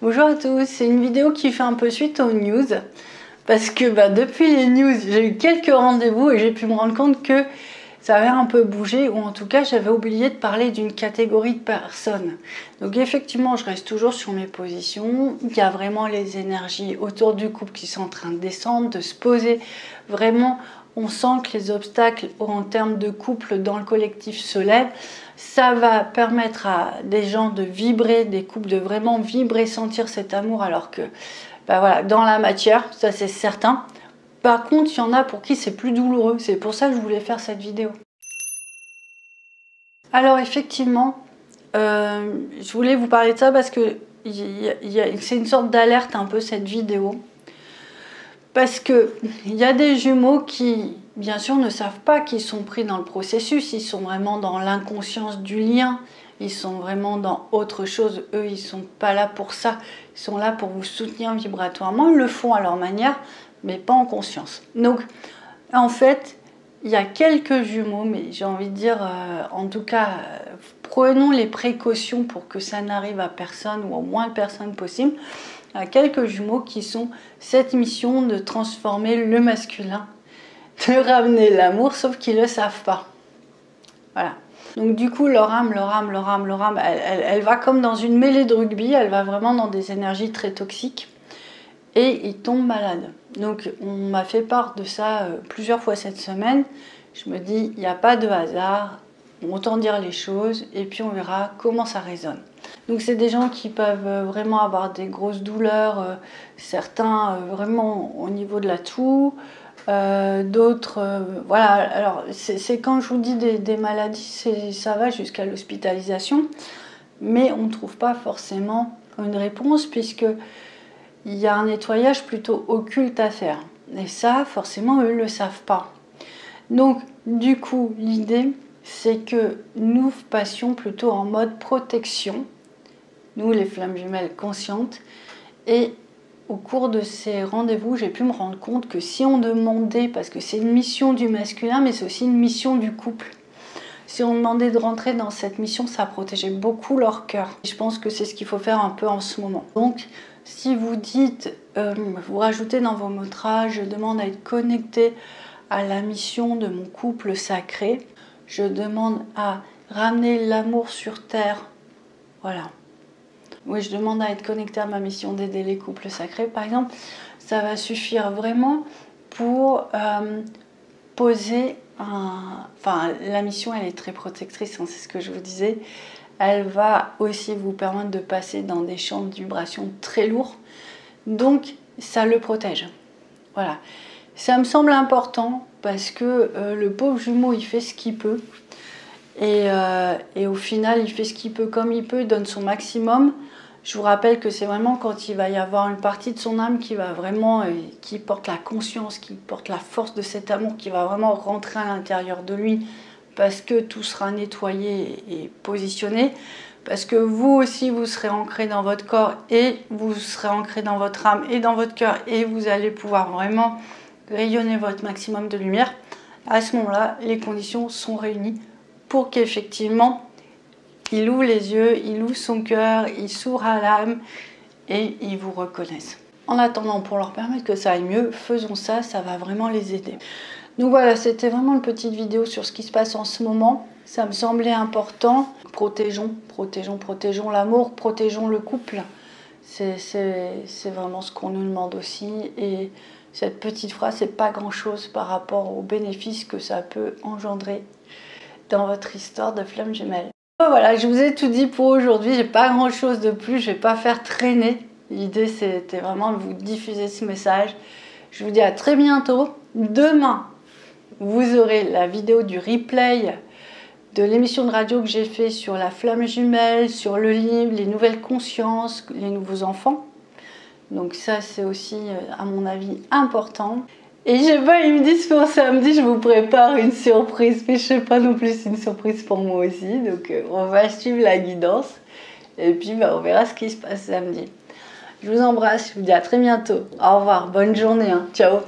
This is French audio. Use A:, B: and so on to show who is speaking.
A: Bonjour à tous, c'est une vidéo qui fait un peu suite aux news parce que depuis les news j'ai eu quelques rendez-vous et j'ai pu me rendre compte que ça avait un peu bougé, ou en tout cas j'avais oublié de parler d'une catégorie de personnes. Donc effectivement je reste toujours sur mes positions, il y a vraiment les énergies autour du couple qui sont en train de descendre, de se poser. Vraiment on sent que les obstacles en termes de couple dans le collectif se lèvent. Ça va permettre à des gens de vibrer, des couples de vraiment vibrer, sentir cet amour, alors que voilà, dans la matière, ça c'est certain. Par contre, il y en a pour qui c'est plus douloureux. C'est pour ça que je voulais faire cette vidéo. Alors effectivement, je voulais vous parler de ça parce que c'est une sorte d'alerte un peu cette vidéo. Parce qu'il y a des jumeaux qui, bien sûr, ne savent pas qu'ils sont pris dans le processus. Ils sont vraiment dans l'inconscience du lien. Ils sont vraiment dans autre chose. Eux, ils ne sont pas là pour ça. Ils sont là pour vous soutenir vibratoirement. Ils le font à leur manière, mais pas en conscience. Donc, en fait, il y a quelques jumeaux, mais j'ai envie de dire, en tout cas, prenons les précautions pour que ça n'arrive à personne ou au moins de personnes possible. À quelques jumeaux qui sont cette mission de transformer le masculin, de ramener l'amour, sauf qu'ils ne le savent pas. Voilà. Donc du coup, leur âme, elle va comme dans une mêlée de rugby, elle va vraiment dans des énergies très toxiques et ils tombent malades. Donc on m'a fait part de ça plusieurs fois cette semaine. Je me dis, il n'y a pas de hasard, autant dire les choses et puis on verra comment ça résonne. Donc c'est des gens qui peuvent vraiment avoir des grosses douleurs, certains vraiment au niveau de la toux, d'autres, voilà. Alors c'est quand je vous dis des maladies, ça va jusqu'à l'hospitalisation, mais on ne trouve pas forcément une réponse puisque il y a un nettoyage plutôt occulte à faire. Et ça, forcément, eux ne le savent pas. Donc du coup, l'idée, c'est que nous passions plutôt en mode protection, nous les flammes jumelles conscientes, et au cours de ces rendez-vous, j'ai pu me rendre compte que si on demandait, parce que c'est une mission du masculin, mais c'est aussi une mission du couple, si on demandait de rentrer dans cette mission, ça protégeait beaucoup leur cœur. Je pense que c'est ce qu'il faut faire un peu en ce moment. Donc, si vous dites, vous rajoutez dans vos mantras, je demande à être connecté à la mission de mon couple sacré, je demande à ramener l'amour sur terre, voilà. Oui, je demande à être connectée à ma mission d'aider les couples sacrés, par exemple. Ça va suffire vraiment pour poser un... Enfin, la mission, elle est très protectrice, hein, c'est ce que je vous disais. Elle va aussi vous permettre de passer dans des champs de vibration très lourds. Donc, ça le protège. Voilà. Ça me semble important parce que le pauvre jumeau, il fait ce qu'il peut. Et au final, il fait ce qu'il peut comme il peut, il donne son maximum. Je vous rappelle que c'est vraiment quand il va y avoir une partie de son âme qui va vraiment, qui porte la conscience, qui porte la force de cet amour, qui va vraiment rentrer à l'intérieur de lui, parce que tout sera nettoyé et positionné, parce que vous aussi, vous serez ancré dans votre corps et vous serez ancré dans votre âme et dans votre cœur, et vous allez pouvoir vraiment rayonner votre maximum de lumière. À ce moment-là, les conditions sont réunies pour qu'effectivement, il ouvre les yeux, il ouvre son cœur, il s'ouvre à l'âme et il vous reconnaisse. En attendant, pour leur permettre que ça aille mieux, faisons ça, ça va vraiment les aider. Donc voilà, c'était vraiment une petite vidéo sur ce qui se passe en ce moment. Ça me semblait important. Protégeons l'amour, protégeons le couple. C'est vraiment ce qu'on nous demande aussi. Et cette petite phrase, c'est pas grand-chose par rapport aux bénéfices que ça peut engendrer dans votre histoire de flamme jumelle. Voilà, je vous ai tout dit pour aujourd'hui, j'ai pas grand chose de plus, je vais pas faire traîner. L'idée c'était vraiment de vous diffuser ce message. Je vous dis à très bientôt. Demain, vous aurez la vidéo du replay de l'émission de radio que j'ai fait sur la flamme jumelle, sur le livre, les nouvelles consciences, les nouveaux enfants. Donc ça c'est aussi à mon avis important. Et je sais pas, ils me disent pour samedi, je vous prépare une surprise. Mais je sais pas non plus, c'est une surprise pour moi aussi. Donc on va suivre la guidance. Et puis on verra ce qui se passe samedi. Je vous embrasse, je vous dis à très bientôt. Au revoir, bonne journée, hein. Ciao.